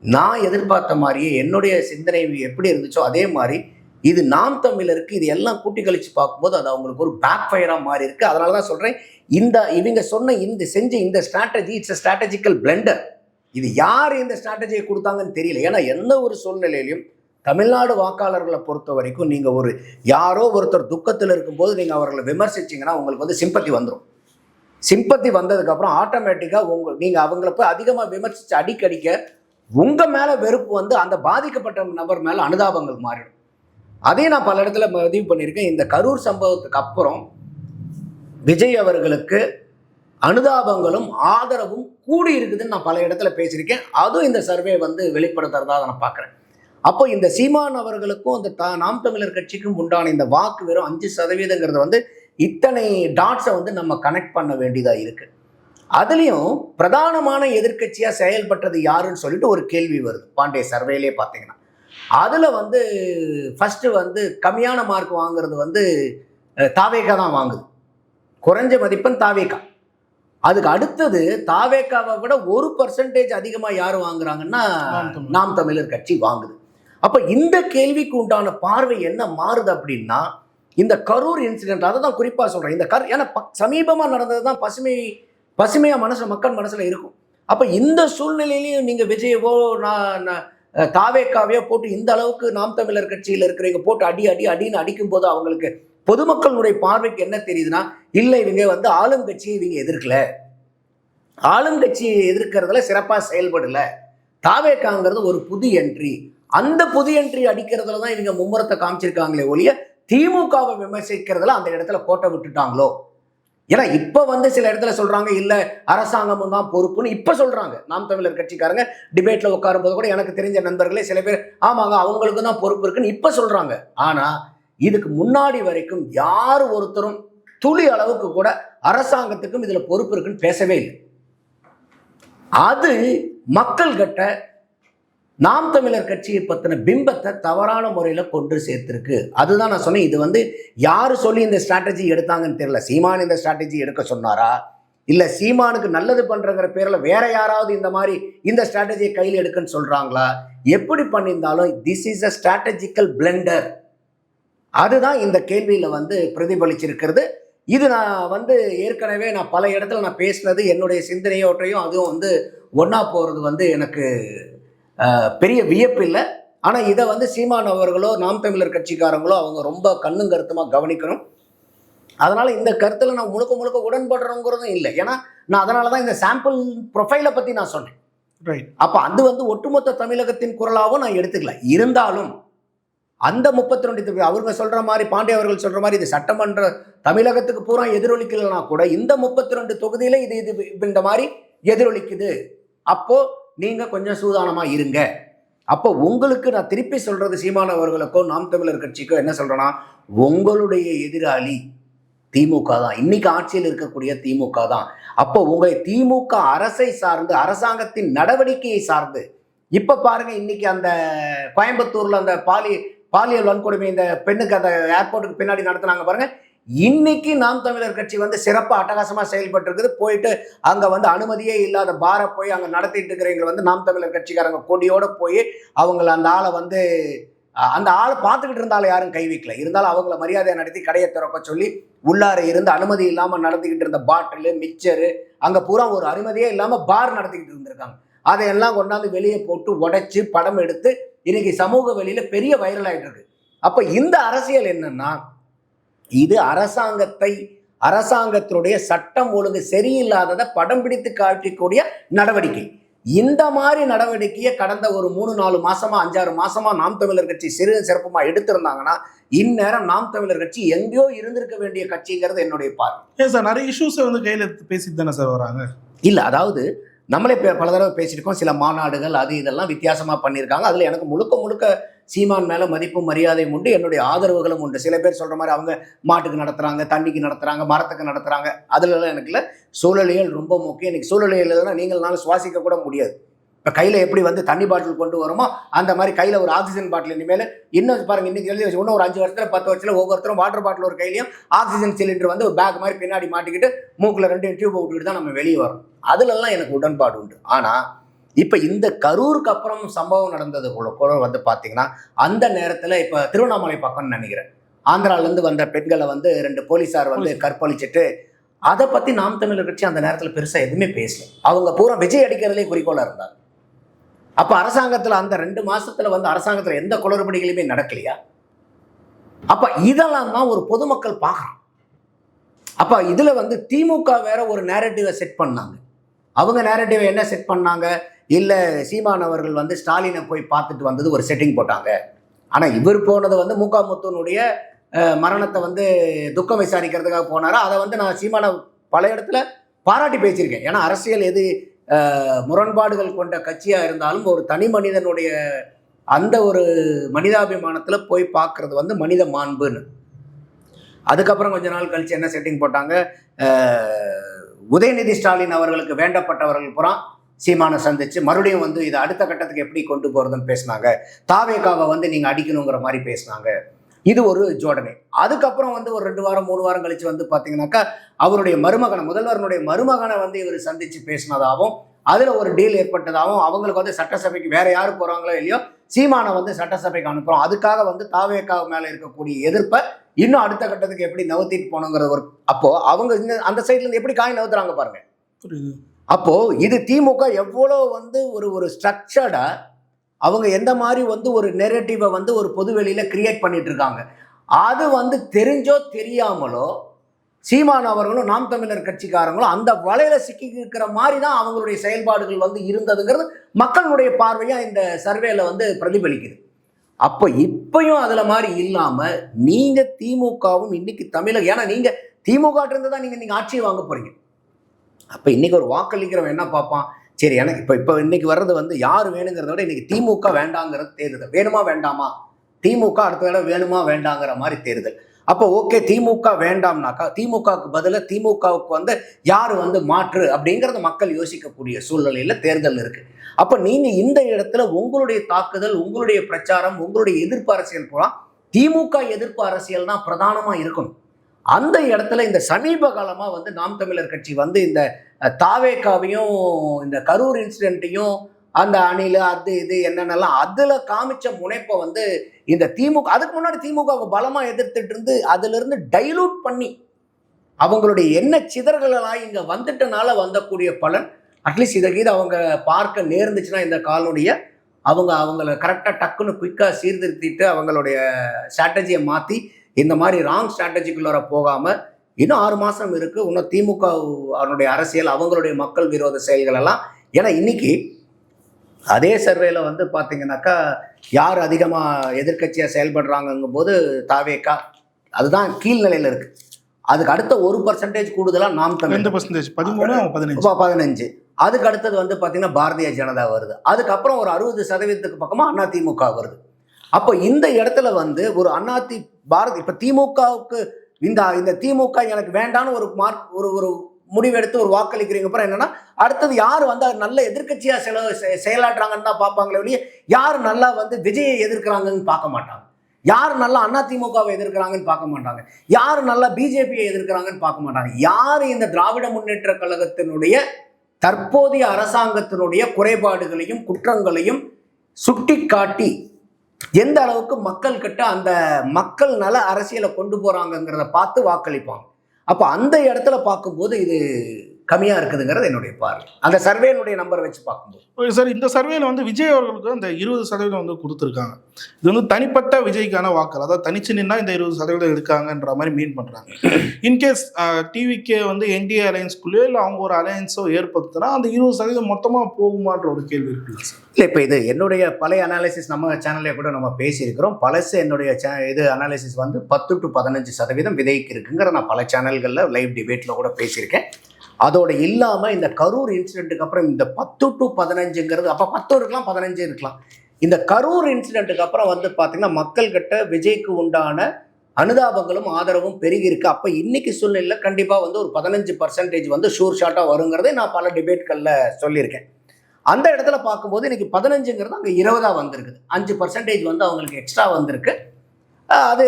நான் எதிர்பார்த்த மாதிரியே என்னுடைய சிந்தனை எப்படி இருந்துச்சோ அதே மாதிரி இது நாம் தமிழருக்கு இது எல்லாம் கூட்டி கழிச்சு பார்க்கும்போது அது அவங்களுக்கு ஒரு பேக் ஃபயராக மாறி இருக்குது. அதனால தான் சொல்கிறேன், இவங்க சொன்ன செஞ்ச இந்த strategy it's a strategical Blender. இது யார் இந்த ஸ்ட்ராட்டஜியை கொடுத்தாங்கன்னு தெரியல. ஏன்னா எந்த ஒரு சூழ்நிலையிலையும் தமிழ்நாடு வாக்காளர்களை பொறுத்த வரைக்கும் நீங்கள் ஒரு யாரோ ஒருத்தர் துக்கத்தில் இருக்கும்போது நீங்கள் அவர்களை விமர்சிச்சிங்கன்னா உங்களுக்கு வந்து சிம்பத்தி வந்துடும். சிம்பத்தி வந்ததுக்கப்புறம் ஆட்டோமேட்டிக்காக நீங்கள் அவங்கள போய் அதிகமாக விமர்சித்து அடிக்கடிக்க உங்கள் மேலே வெறுப்பு வந்து அந்த பாதிக்கப்பட்ட நபர் மேலே அனுதாபங்கள் மாறிடும். அதே நான் பல இடத்துல பதிவு பண்ணியிருக்கேன். இந்த கரூர் சம்பவத்துக்கு அப்புறம் விஜய் அவர்களுக்கு அனுதாபங்களும் ஆதரவும் கூடி இருக்குதுன்னு நான் பல இடத்துல பேசியிருக்கேன். அதுவும் இந்த சர்வே வந்து வெளிப்படுத்துறதா நான் பார்க்குறேன். அப்போ இந்த சீமான் அவர்களுக்கும் இந்த நாம் தமிழர் கட்சிக்கும் உண்டான இந்த வாக்கு வெறும் 5% வந்து இத்தனை டாட்ஸை வந்து நம்ம கனெக்ட் பண்ண வேண்டியதாக இருக்குது. அதுலேயும் பிரதானமான எதிர்க்கட்சியாக செயல்பட்டது யாருன்னு சொல்லிட்டு ஒரு கேள்வி வருது. பாண்டே சர்வேலே பார்த்தீங்கன்னா அதில் வந்து ஃபஸ்ட்டு வந்து கம்மியான மார்க் வாங்குறது வந்து தாவேக்கா தான் வாங்குது. குறைஞ்ச மதிப்பெண் தாவேக்கா. அதுக்கு அடுத்தது தாவேக்காவை விட 1% அதிகமாக யார் வாங்குறாங்கன்னா நாம் தமிழர் கட்சி வாங்குது. அப்போ இந்த கேள்விக்கு உண்டான பார்வை என்ன மாறுது அப்படின்னா, இந்த கரூர் இன்சிடென்ட் அதை தான் குறிப்பாக சொல்கிறேன். இந்த ஏன்னா சமீபமாக நடந்தது தான் பசுமையாக மக்கள் மனசில் இருக்கும். அப்போ இந்த சூழ்நிலையிலையும் நீங்கள் விஜயவோ தாவேக்காவையோ போட்டு இந்த அளவுக்கு நாம் தமிழர் கட்சியில் இருக்கிறவங்க போட்டு அடின்னு அடிக்கும் போது அவங்களுக்கு பொதுமக்களுடைய பார்வைக்கு என்ன தெரியுதுன்னா, இல்லை இவங்க வந்து ஆளுங்கட்சியை இவங்க எதிர்க்கல, ஆளுங்கட்சியை எதிர்க்கிறதுல சிறப்பாக செயல்படலை, தாவேக்காங்கிறது ஒரு புது என்ட்ரி, அந்த புது என்ட்ரி அடிக்கிறதுல தான் இவங்க மும்முரத்தை காமிச்சிருக்காங்களே ஒழிய திமுகவை விமர்சிக்கிறதுல அந்த இடத்துல கோட்டை விட்டுட்டாங்களோ. ஏன்னா இப்போ வந்து சில இடத்துல சொல்கிறாங்க இல்லை அரசாங்கமும் தான் பொறுப்புன்னு இப்போ சொல்கிறாங்க நாம் தமிழர் கட்சிக்காரங்க. டிபேட்டில் உட்காரும் போது கூட எனக்கு தெரிஞ்ச நண்பர்களே சில பேர் ஆமாங்க அவங்களுக்கு தான் பொறுப்பு இருக்குன்னு இப்போ சொல்கிறாங்க. ஆனால் இதுக்கு முன்னாடி வரைக்கும் யார் ஒருத்தரும் துளி அளவுக்கு கூட அரசாங்கத்துக்கும் இதில் பொறுப்பு இருக்குன்னு பேசவே இல்லை. அது மக்கள் கிட்ட நாம் தமிழர் கட்சியை பற்றின பிம்பத்தை தவறான முறையில் கொண்டு சேர்த்துருக்கு. அதுதான் நான் சொன்னேன், இது வந்து யார் சொல்லி இந்த ஸ்ட்ராட்டஜி எடுத்தாங்கன்னு தெரியல. சீமான் இந்த ஸ்ட்ராட்டஜி எடுக்க சொன்னாரா, இல்லை சீமானுக்கு நல்லது பண்ணுறங்கிற பேரில் வேற யாராவது இந்த மாதிரி இந்த ஸ்ட்ராட்டஜியை கையில் எடுக்குன்னு சொல்கிறாங்களா? எப்படி பண்ணியிருந்தாலும் this is a strategical Blender. அதுதான் இந்த கேள்வியில் வந்து பிரதிபலிச்சிருக்கிறது. இது நான் வந்து ஏற்கனவே நான் பல இடத்துல நான் பேசினது, என்னுடைய சிந்தனையோட்டையும் அதுவும் வந்து ஒன்றா போகிறது வந்து எனக்கு பெரிய வியப்பு இல்லை. ஆனால் இதை வந்து சீமான் அவர்களோ நாம் தமிழர் கட்சிக்காரங்களோ அவங்க ரொம்ப கண்ணும் கருத்துமாக கவனிக்கணும். அதனால் இந்த கருத்தில் நான் முழுக்க உடன்படுறோங்கிறதும் இல்லை. ஏன்னா நான் அதனால தான் இந்த சாம்பிள் ப்ரொஃபைலை பற்றி நான் சொன்னேன். ரைட். அப்போ அது வந்து ஒட்டுமொத்த தமிழகத்தின் குரலாகவும் நான் எடுத்துக்கல. இருந்தாலும் அந்த 32 அவங்க சொல்கிற மாதிரி, பாண்டே அவர்கள் சொல்கிற மாதிரி இது சட்டமன்ற தமிழகத்துக்கு பூரா எதிரொலிக்கலைன்னா கூட இந்த 32 தொகுதியில் இது இந்த மாதிரி எதிரொலிக்குது. அப்போது நீங்கள் கொஞ்சம் சூதானமாக இருங்க. அப்போ உங்களுக்கு நான் திருப்பி சொல்கிறது, சீமான் அவர்களுக்கோ நாம் தமிழர் கட்சிக்கோ என்ன சொல்கிறேன்னா, உங்களுடைய எதிராளி திமுக தான், இன்னைக்கு ஆட்சியில் இருக்கக்கூடிய திமுக தான். அப்போ உங்களை திமுக அரசை சார்ந்து அரசாங்கத்தின் நடவடிக்கையை சார்ந்து இப்போ பாருங்கள், இன்னைக்கு அந்த கோயம்புத்தூரில் அந்த பாலியல் வன்கொடுமை இந்த பெண்ணுக்கு அந்த ஏர்போர்ட்டுக்கு பின்னாடி நடத்துனாங்க பாருங்கள். இன்னைக்கு நாம் தமிழர் கட்சி வந்து சிறப்பாக அட்டகாசமாக செயல்பட்டு இருக்குது. போயிட்டு அங்கே வந்து அனுமதியே இல்லாத பாரை போய் அங்கே நடத்திட்டு இருக்கிறவங்க வந்து நாம் தமிழர் கட்சிக்காரங்க கொடியோட போய் அவங்கள அந்த ஆளை வந்து அந்த ஆளை பார்த்துக்கிட்டு இருந்தாலும் யாரும் கை வைக்கல. இருந்தாலும் அவங்கள மரியாதையை நடத்தி கடையை திறக்க சொல்லி உள்ளார இருந்து அனுமதி இல்லாமல் நடத்திக்கிட்டு இருந்த பாட்டிலு மிக்சரு அங்கே பூரா ஒரு அனுமதியே இல்லாமல் பார் நடத்திக்கிட்டு இருந்திருக்காங்க. அதையெல்லாம் கொண்டாந்து வெளியே போட்டு உடைச்சு படம் எடுத்து இன்னைக்கு சமூக வெளியில பெரிய வைரல் ஆகிட்டு இருக்கு. அப்ப இந்த அரசியல் என்னன்னா, இது அரசாங்கத்தினுடைய சட்டம் ஒழுங்கு சரியில்லாததை படம் பிடித்து காட்டக்கூடிய நடவடிக்கை. இந்த மாதிரி நடவடிக்கையை கடந்த ஒரு 3-4 மாசமா 5-6 மாசமா நாம் தமிழர் கட்சி சிறப்புமா எடுத்திருந்தாங்கன்னா இந்நேரம் நாம் தமிழர் கட்சி எங்கேயோ இருந்திருக்க வேண்டிய கட்சிங்கிறது என்னுடைய பார்வை. ஏன் சார் நிறைய இஷ்யூஸை வந்து கையில் பேசிட்டு தானே சார் வராங்க? இல்ல, அதாவது நம்மளே பல தடவை பேசியிருக்கோம். சில மாநாடுகள் அது இதெல்லாம் வித்தியாசமா பண்ணியிருக்காங்க. அதுல எனக்கு முழுக்க சீமான் மேல மதிப்பும் மரியாதையும் உண்டு, என்னுடைய ஆதரவுகளும் உண்டு. சில பேர் சொல்ற மாதிரி அவங்க மாட்டுக்கு நடத்துறாங்க, தண்ணிக்கு நடத்துறாங்க, மரத்துக்கு நடத்துறாங்க, அதுலலாம் எனக்கு இல்லை. சூழலியல் ரொம்ப முக்கியம். இன்னைக்கு சூழலியல் இல்லைன்னா நீங்கள்னாலும் சுவாசிக்க கூட முடியாது. இப்போ கையில் எப்படி வந்து தண்ணி பாட்டில் கொண்டு வருமோ அந்த மாதிரி கையில் ஒரு ஆக்சிஜன் பாட்டில் இனிமேல் இன்னும் பாருங்க, இன்னைக்கு எழுதி வச்சு இன்னும் ஒரு 5 வருஷத்துல 10 வருஷத்துல ஒவ்வொருத்தரும் வாட்டர் பாட்டில் ஒரு கையிலையும் ஆக்சிஜன் சிலிண்டர் வந்து ஒரு பேக் மாதிரி பின்னாடி மாட்டிக்கிட்டு மூக்கில் 2 டியூப் விட்டுக்கிட்டு தான் நம்ம வெளியே வரோம். அதுலலாம் எனக்கு உடன்பாடு உண்டு. ஆனால் இப்போ இந்த கரூருக்கு அப்புறம் சம்பவம் நடந்தது கூட வந்து பார்த்தீங்கன்னா அந்த நேரத்தில் இப்போ திருவண்ணாமலை பக்கம்னு நினைக்கிறேன், ஆந்திராவிலேருந்து வந்த பெண்களை வந்து 2 போலீஸார் வந்து கற்பழிச்சிட்டு அதை பற்றி நாம் தமிழர் கட்சி அந்த நேரத்தில் பெருசாக எதுவுமே பேசல. அவங்க பூரா விஜய் அடிக்கிறதுலே குறிக்கோளாக இருந்தாங்க. அப்போ அரசாங்கத்தில் அந்த 2 மாசத்துல வந்து அரசாங்கத்தில் எந்த குளறுபடிகளுமே நடக்கலையா? அப்போ இதெல்லாம் தான் ஒரு பொதுமக்கள் பார்க்குறான். அப்போ இதில் வந்து திமுக வேற ஒரு நேரட்டிவை செட் பண்ணாங்க. அவங்க நேரட்டிவை என்ன செட் பண்ணாங்க? இல்லை, சீமான் அவர்கள் வந்து ஸ்டாலினை போய் பார்த்துட்டு வந்தது ஒரு செட்டிங் போட்டாங்க. ஆனால் இவர் போனது வந்து முத்துனுடைய மரணத்தை வந்து துக்கம் விசாரிக்கிறதுக்காக போனாரா. அதை வந்து நான் சீமானை பல இடத்துல பாராட்டி பேசியிருக்கேன். ஏன்னா அரசியல் எது முரண்பாடுகள் கொண்ட கட்சியாக இருந்தாலும் ஒரு தனி மனிதனுடைய அந்த ஒரு மனிதாபிமானத்தில் போய் பார்க்கறது வந்து மனித மாண்புன்னு. அதுக்கப்புறம் கொஞ்ச நாள் கழிச்சு என்ன செட்டிங் போட்டாங்க? உதயநிதி ஸ்டாலின் அவர்களுக்கு வேண்டப்பட்டவர்கள் புறம் சீமானை சந்திச்சு மறுபடியும் வந்து இதை அடுத்த கட்டத்துக்கு எப்படி கொண்டு போகிறதுன்னு பேசினாங்க. தாவேகாவை வந்து நீங்கள் அடிக்கணுங்கிற மாதிரி பேசினாங்க. இது ஒரு ஜோடனை. அதுக்கப்புறம் வந்து ஒரு 2 வாரம் 3 வாரம் கழிச்சு வந்து பார்த்தீங்கன்னாக்கா அவருடைய மருமகனை, முதல்வருடைய மருமகனை வந்து இவர் சந்திச்சு பேசினதாகவும் அதில் ஒரு டீல் ஏற்பட்டதாகவும் அவங்களுக்கு வந்து சட்டசபைக்கு வேற யார் போகிறாங்களோ இல்லையோ சீமானை வந்து சட்டசபைக்கு அனுப்புகிறோம், அதுக்காக வந்து தாவேகா மேலே இருக்கக்கூடிய எதிர்ப்பை இன்னும் அடுத்த கட்டத்துக்கு எப்படி நவுத்திட்டு போகணுங்கிற ஒரு அப்போது அவங்க அந்த சைட்லேருந்து எப்படி காய் நவுத்துறாங்க பாருங்க. அப்போது இது திமுக எவ்வளோ வந்து ஒரு ஸ்ட்ரக்சர்டாக அவங்க எந்த மாதிரி வந்து ஒரு நெரேட்டிவை வந்து ஒரு பொது வெளியில் கிரியேட் பண்ணிட்டு இருக்காங்க. அது வந்து தெரிஞ்சோ தெரியாமலோ சீமான் அவர்களும் நாம் தமிழர் கட்சிக்காரங்களும் அந்த வலையில சிக்கி இருக்கிற மாதிரி தான் அவங்களுடைய செயல்பாடுகள் வந்து இருந்ததுங்கிறது மக்களுடைய பார்வையாக இந்த சர்வேல வந்து பிரதிபலிக்குது. அப்போ இப்பயும் அதில் மாதிரி இல்லாமல் நீங்கள் திமுகவும் இன்னைக்கு தமிழக, ஏன்னா நீங்கள் திமுக இருந்து தான் நீங்கள் ஆட்சியை வாங்க போகிறீங்க. அப்போ இன்னைக்கு ஒரு வாக்களிக்கிறவன் என்ன பார்ப்பான்? சரி, எனக்கு இப்போ இன்னைக்கு வர்றது வந்து யார் வேணுங்கிறத விட இன்னைக்கு திமுக வேண்டாங்கிறது தேர்தல். வேணுமா வேண்டாமா? திமுக அடுத்த தடவை வேணுமா வேண்டாங்கிற மாதிரி தேர்தல். அப்போ ஓகே, திமுக வேண்டாம்னாக்கா திமுகவுக்கு பதிலாக திமுகவுக்கு வந்து யார் வந்து மாற்று அப்படிங்கிறத மக்கள் யோசிக்கக்கூடிய சூழ்நிலையில் தேர்தல் இருக்கு. அப்போ நீங்கள் இந்த இடத்துல உங்களுடைய தாக்குதல், உங்களுடைய பிரச்சாரம், உங்களுடைய எதிர்ப்பு அரசியல் போலாம் திமுக எதிர்ப்பு அரசியல் தான் பிரதானமாக இருக்கணும். அந்த இடத்துல இந்த சமீப காலமாக வந்து நாம் தமிழர் கட்சி வந்து இந்த தாவேகாவையும் இந்த கரூர் இன்சிடென்ட்டையும் அந்த அணில் அது இது என்னென்னலாம் அதில் காமிச்ச முனைப்பை வந்து இந்த திமுக அதுக்கு முன்னாடி திமுகவை பலமாக எதிர்த்துட்டு இருந்து அதிலிருந்து டைலூட் பண்ணி அவங்களுடைய என்ன சிதறல்களாக இங்கே வந்துட்டனால வந்தக்கூடிய பலன் அட்லீஸ்ட் இதை அவங்க பார்க்க நேர்ந்துச்சுன்னா இந்த காலனுடைய அவங்கள கரெக்டாக டக்குன்னு குயிக்காக சீர்திருத்திட்டு அவங்களுடைய ஸ்ட்ராட்டஜியை மாற்றி இந்த மாதிரி ராங் ஸ்ட்ராட்டஜிக்குள்ளார போகாமல் இன்னும் 6 மாதம் இருக்குது. இன்னும் திமுக அவனுடைய அரசியல், அவங்களுடைய மக்கள் விரோத செயல்கள் எல்லாம். ஏன்னா இன்னைக்கு அதே சர்வேல வந்து பார்த்தீங்கன்னாக்கா யார் அதிகமாக எதிர்கட்சியாக செயல்படுறாங்கங்கும் போது தாவேகா அதுதான் கீழ்நிலையில் இருக்குது. அதுக்கு அடுத்த 1% கூடுதலாக நாம் தமிழ் 15. அதுக்கு அடுத்தது வந்து பார்த்தீங்கன்னா பாரதிய ஜனதா வருது. அதுக்கப்புறம் ஒரு 60% பக்கமாக அதிமுக வருது. அப்போ இந்த இடத்துல வந்து ஒரு இப்போ திமுகவுக்கு இந்த திமுக எனக்கு வேண்டான்னு ஒரு ஒரு முடிவெடுத்து ஒரு வாக்களிக்கிறீங்க. அப்புறம் என்னன்னா அடுத்தது யார் வந்து நல்ல எதிர்கட்சியாக செயலாற்றுறாங்கன்னு தான் பார்ப்பாங்களே ஒழிய யார் நல்லா வந்து விஜயை எதிர்க்கிறாங்கன்னு பார்க்க மாட்டாங்க. யார் நல்லா அதிமுகவை எதிர்க்கிறாங்கன்னு பார்க்க மாட்டாங்க, யார் நல்லா பிஜேபியை எதிர்க்கிறாங்கன்னு பார்க்க மாட்டாங்க. யார் இந்த திராவிட முன்னேற்ற கழகத்தினுடைய தற்போதைய அரசாங்கத்தினுடைய குறைபாடுகளையும் குற்றங்களையும் சுட்டி காட்டி எந்த அளவுக்கு மக்கள் கிட்ட அந்த மக்கள் நல அரசியலை கொண்டு போறாங்கிறத பார்த்து வாக்களிப்பாங்க. அப்போ அந்த இடத்துல பார்க்கும்போது இது கம்மியாக இருக்குதுங்கிறது என்னுடைய பார்வை, அந்த சர்வேனுடைய நம்பரை வச்சு பார்க்கும்போது. சார், இந்த சர்வேல வந்து விஜய் அவர்களுக்கு அந்த 20% வந்து கொடுத்துருக்காங்க. இது வந்து தனிப்பட்ட விஜய்க்கான வாக்கள், அதாவது தனிச்சு நின்னா இந்த 20% எடுக்காங்கன்ற மாதிரி மீன் பண்றாங்க. இன்கேஸ் டிவிக்கே வந்து என்டிஏ அலையன்ஸ்குள்ளேயோ இல்லை அவங்க ஒரு அலையன்ஸோ ஏற்படுத்தினா அந்த 20% மொத்தமாக போகுமான்ற ஒரு கேள்வி இருக்கு சார். இல்லை, இப்போ இது என்னுடைய பழைய அனாலிசிஸ் நம்ம சேனல்லே கூட நம்ம பேசியிருக்கிறோம். பழசு என்னுடைய இது அனாலிசிஸ் வந்து 10 to 15% விதைக்கு இருக்குங்கிற நான் பல சேனல்களில் லைவ் டிபேட்டில் கூட பேசியிருக்கேன். அதோட இல்லாமல் இந்த கரூர் இன்சிடென்ட்டுக்கு அப்புறம் இந்த 10 to 15ங்கிறது, அப்போ 10 இருக்கலாம் 15 இருக்கலாம். இந்த கரூர் இன்சிடென்ட்டுக்கு அப்புறம் வந்து பார்த்தீங்கன்னா மக்கள்கிட்ட விஜய்க்கு உண்டான அனுதாபங்களும் ஆதரவும் பெருகி இருக்கு. அப்போ இன்னைக்கு சூழ்நிலையில் கண்டிப்பாக வந்து ஒரு 15% வந்து ஷூர் ஷாட்டாக வருங்கிறதே நான் பல டிபேட்களில் சொல்லியிருக்கேன். அந்த இடத்துல பார்க்கும்போது இன்னைக்கு 15ங்கிறது அங்கே 20 வந்திருக்குது. 5% வந்து அவங்களுக்கு எக்ஸ்ட்ரா வந்திருக்கு. அது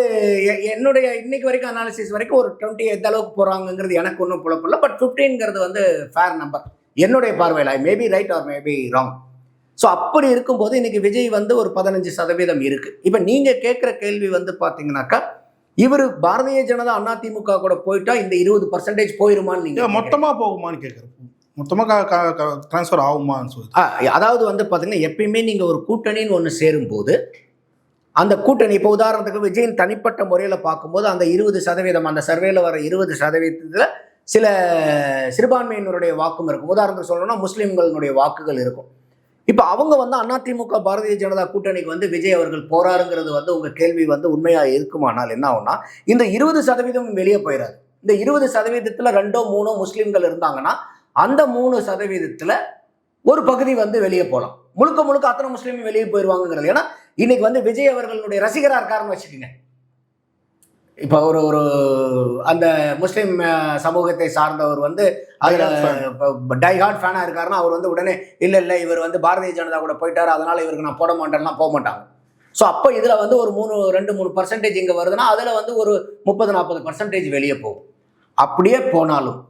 என்னுடைய இன்னைக்கு வரைக்கும் அனாலிசிஸ் வரைக்கும் ஒரு 20 எந்த அளவுக்கு போகிறாங்கிறது எனக்கு ஒன்றும் புலப்படல. பட் 15ங்கிறது வந்து ஃபேர் நம்பர் என்னுடைய பார்வையில். I maybe right or maybe wrong. So அப்படி இருக்கும்போது இன்னைக்கு விஜய் வந்து ஒரு 15% இருக்குது. இப்போ நீங்கள் கேட்குற கேள்வி வந்து பார்த்தீங்கன்னாக்கா, இவர் பாரதிய ஜனதா அதிமுக கூட போயிட்டா இந்த 20% போயிருமான்னு நீங்கள் மொத்தமாக போகுமான்னு கேட்குறேன். மொத்தமாக ட்ரான்ஸ்ஃபர் ஆகுமான்னு சொல்லி, அதாவது வந்து பார்த்தீங்கன்னா எப்பயுமே நீங்கள் ஒரு கூட்டணின்னு ஒன்று சேரும்போது அந்த கூட்டணி, இப்போ உதாரணத்துக்கு விஜயின் தனிப்பட்ட முறையில் பார்க்கும்போது அந்த 20% அந்த சர்வேல வர 20%த்தில் சில சிறுபான்மையினருடைய வாக்கும் இருக்கும். உதாரணத்துக்கு சொல்லணும்னா முஸ்லீம்களுடைய வாக்குகள் இருக்கும். இப்போ அவங்க வந்து அதிமுக பாரதிய ஜனதா கூட்டணிக்கு வந்து விஜய் அவர்கள் போறாருங்கிறது வந்து உங்கள் கேள்வி வந்து உண்மையாக இருக்குமானால் என்ன ஆகும்னா, இந்த 20% வெளியே போயிடாது. இந்த 20%த்தில் 2-3 முஸ்லீம்கள் இருந்தாங்கன்னா அந்த 3%த்தில் ஒரு பகுதி வந்து வெளியே போகலாம். முழுக்க முழுக்க அத்தனை முஸ்லீமும் வெளியே போயிடுவாங்கிறது. ஏன்னா இன்னைக்கு வந்து விஜய் அவர்களுடைய ரசிகராக இருக்காருன்னு வச்சுக்கோங்க. இப்போ ஒரு அந்த முஸ்லீம் சமூகத்தை சார்ந்தவர் வந்து அதில் டைஹார்ட் ஃபேனாக இருக்காருன்னா அவர் வந்து உடனே இல்லை இவர் வந்து பாரதிய ஜனதா கூட போயிட்டாரு அதனால இவருக்கு நான் போட மாட்டேன்னா போக மாட்டாங்க. ஸோ அப்போ இதில் வந்து ஒரு 2-3% இங்கே வருதுன்னா அதில் வந்து ஒரு 30-40% வெளியே போகும். அப்படியே போனாலும்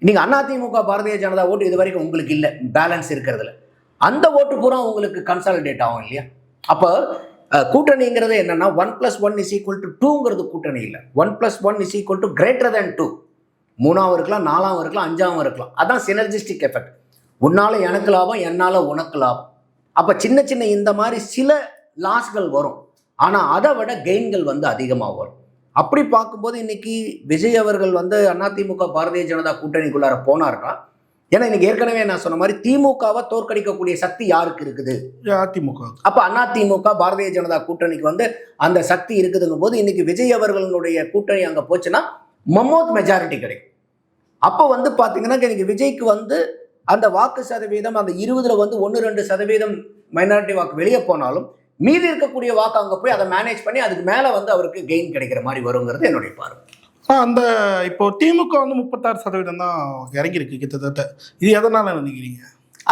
நீங்கள் அதிமுக பாரதிய ஜனதா ஓட்டு இது வரைக்கும் உங்களுக்கு இல்லை, பேலன்ஸ் இருக்கிறதுல அந்த ஓட்டு பூரா உங்களுக்கு கன்சாலிடேட் ஆகும் இல்லையா? அப்போ கூட்டணிங்கிறது என்னன்னா 1+1 = 2ங்கிறது கூட்டணி இல்லை. 1+1 = greater than 2. 3ஆவும் இருக்கலாம், 4ஆவும் இருக்கலாம், 5ஆவும் இருக்கலாம். அதான் சினர்ஜிஸ்டிக் எஃபெக்ட். உன்னால எனக்கு லாபம், என்னால் உனக்கு லாபம். அப்போ சின்ன சின்ன இந்த மாதிரி சில லாஸ்கள் வரும், ஆனால் அதை விட கெயின்கள் வந்து அதிகமாக வரும். அப்படி பார்க்கும்போது இன்னைக்கு விஜய் அவர்கள் வந்து அதிமுக பாரதிய ஜனதா கூட்டணிக்குள்ளார போனார்னா, ஏன்னா இன்னைக்கு ஏற்கனவே நான் சொன்ன மாதிரி திமுகவை தோற்கடிக்கக்கூடிய சக்தி யாருக்கு இருக்குது? அதிமுக. அப்போ அதிமுக பாரதிய ஜனதா கூட்டணிக்கு வந்து அந்த சக்தி இருக்குதுங்கும் போது இன்னைக்கு விஜய் அவர்களுடைய கூட்டணி அங்கே போச்சுன்னா மமோத் மெஜாரிட்டி கிடைக்கும். அப்போ வந்து பார்த்தீங்கன்னா இன்னைக்கு விஜய்க்கு வந்து அந்த வாக்கு சதவீதம் அந்த 20ல் வந்து 1-2% மைனாரிட்டி வாக்கு வெளியே போனாலும் மீதி இருக்கக்கூடிய வாக்கு அங்கே போய் அதை மேனேஜ் பண்ணி அதுக்கு மேலே வந்து அவருக்கு கெயின் கிடைக்கிற மாதிரி வருங்கிறது என்னுடைய பார்வை. அந்த இப்போ திமுக வந்து 36% தான் இறங்கியிருக்கு கிட்டத்தட்ட. இது எதனால நினைக்கிறீங்க?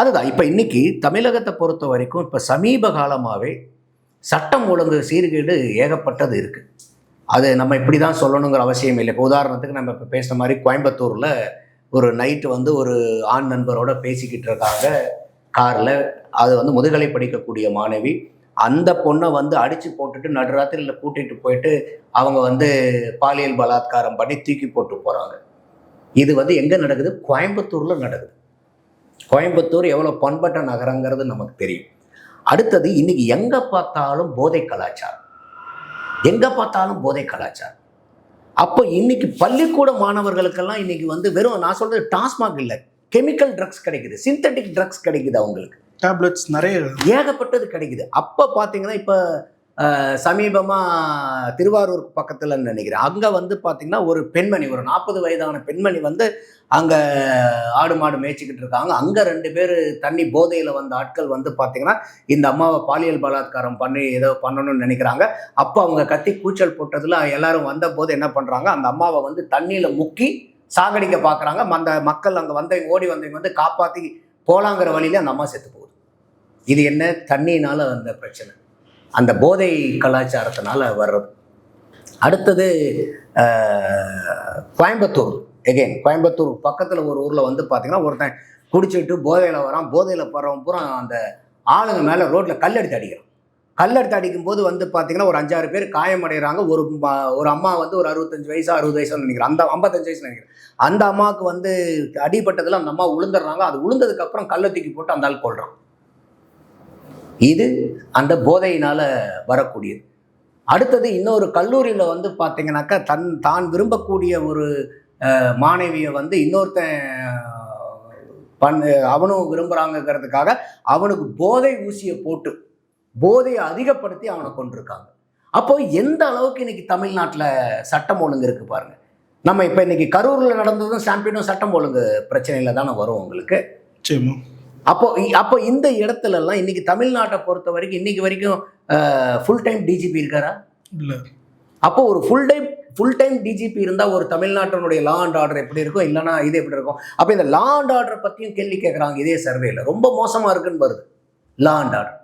அதுதான் இப்போ இன்னைக்கு தமிழகத்தை பொறுத்த வரைக்கும் இப்போ சமீப காலமாகவே சட்டம் ஒழுங்கு சீர்கேடு ஏகப்பட்டது இருக்குது. அது நம்ம இப்படி தான் சொல்லணுங்கிற அவசியம் இல்லை. இப்போ உதாரணத்துக்கு நம்ம இப்போ பேசுகிற மாதிரி கோயம்புத்தூரில் ஒரு நைட்டு வந்து ஒரு ஆண் நண்பரோட பேசிக்கிட்டு இருக்காங்க காரில். அது வந்து முதுகலை படிக்கக்கூடிய மாணவி. அந்த பொண்ணை வந்து அடித்து போட்டுட்டு நடுராத்திரியில் கூட்டிகிட்டு போயிட்டு அவங்க வந்து பாலியல் பலாத்காரம் பண்ணி தூக்கி போட்டு போகிறாங்க. இது வந்து எங்கே நடக்குது? கோயம்புத்தூரில் நடக்குது. கோயம்புத்தூர் எவ்வளோ பண்பட்ட நகரங்கிறது நமக்கு தெரியும். அடுத்தது இன்னைக்கு எங்கே பார்த்தாலும் போதை கலாச்சாரம், எங்கே பார்த்தாலும் போதை கலாச்சாரம். அப்போ இன்னைக்கு பள்ளிக்கூட மாணவர்களுக்கெல்லாம் இன்னைக்கு வந்து வெறும் நான் சொல்கிறது டாஸ்மாக் இல்லை, கெமிக்கல் ட்ரக்ஸ் கிடைக்குது, சிந்தட்டிக் ட்ரக்ஸ் கிடைக்குது, அவங்களுக்கு டேப்லெட்ஸ் நிறைய ஏகப்பட்டது கிடைக்குது. அப்போ பார்த்தீங்கன்னா இப்போ சமீபமாக திருவாரூர் பக்கத்தில் நினைக்கிறேன், அங்கே வந்து பார்த்திங்கன்னா ஒரு பெண்மணி, ஒரு 40 வயதான பெண்மணி வந்து அங்கே ஆடு மாடு மேய்ச்சிக்கிட்டு இருக்காங்க. அங்கே 2 பேர் தண்ணி போதையில் வந்த ஆட்கள் வந்து பார்த்திங்கன்னா இந்த அம்மாவை பாலியல் பலாத்காரம் பண்ணி ஏதோ பண்ணணும்னு நினைக்கிறாங்க. அப்போ அவங்க கத்தி கூச்சல் போட்டதில் எல்லாரும் வந்த போது என்ன பண்ணுறாங்க, அந்த அம்மாவை வந்து தண்ணியில் முக்கி சாகடிக்க பார்க்குறாங்க. அந்த மக்கள் அங்கே வந்தவங்க ஓடி வந்தவங்க வந்து காப்பாற்றி போலாங்கிற வழியில அந்த அம்மா செத்து போகுது. இது என்ன? தண்ணியினால் வந்த பிரச்சனை. அந்த போதை கலாச்சாரத்தினால வர்றது. அடுத்தது கோயம்புத்தூர். கோயம்புத்தூர் பக்கத்தில் ஒரு ஊரில் வந்து பார்த்தீங்கன்னா ஒருத்தன் குடிச்சிட்டு போதையில் வரான். போதையில் போகிறவன் பூரா அந்த ஆளுங்க மேலே ரோட்டில் கல்லெடுத்து அடிக்கிறான். கல்லெடுத்து அடிக்கும்போது வந்து பார்த்தீங்கன்னா ஒரு 5-6 பேர் காயமடைகிறாங்க. ஒரு அம்மா வந்து ஒரு 65 வயசு 60 வயசுன்னு நினைக்கிறேன், அந்த 55 வயசு நினைக்கிறேன். அந்த அம்மாவுக்கு வந்து அடிபட்டதில் அந்த அம்மா விழுந்துடுறாங்க. அது விழுந்ததுக்கப்புறம் கல்லை தூக்கி போட்டு அந்த ஆள் கொள்றான். இது அந்த போதையினால் வரக்கூடியது. அடுத்தது இன்னொரு கல்லூரியில் வந்து பார்த்தீங்கன்னாக்கா தான் விரும்பக்கூடிய ஒரு மாணவியை வந்து இன்னொருத்தன் அவனும் விரும்புகிறாங்கிறதுக்காக அவனுக்கு போதை ஊசியை போட்டு போதையை அதிகப்படுத்தி அவனை கொண்டிருக்காங்க. அப்போ எந்த அளவுக்கு இன்னைக்கு தமிழ்நாட்டில் சட்டம் ஒழுங்கு இருக்கு பாருங்க. நம்ம இப்போ இன்னைக்கு கரூரில் நடந்ததும் சாம்பியனும் சட்டம் ஒழுங்கு பிரச்சனையில தானே வரும் உங்களுக்கு. அப்போ இந்த இடத்துலலாம் இன்னைக்கு தமிழ்நாட்டை பொறுத்த வரைக்கும் இன்னைக்கு வரைக்கும் ஃபுல் டைம் டிஜிபி இருக்காரா? இல்லை. அப்போ ஒரு ஃபுல் டைம் டிஜிபி இருந்தால் ஒரு தமிழ்நாட்டினுடைய லா அண்ட் ஆர்டர் எப்படி இருக்கும், இல்லைனா இது எப்படி இருக்கும்? அப்போ இந்த லா அண்ட் ஆர்டரை பற்றியும் கேள்வி கேட்குறாங்க. இதே சர்வேல ரொம்ப மோசமாக இருக்குன்னு வருது லா அண்ட் ஆர்டர்.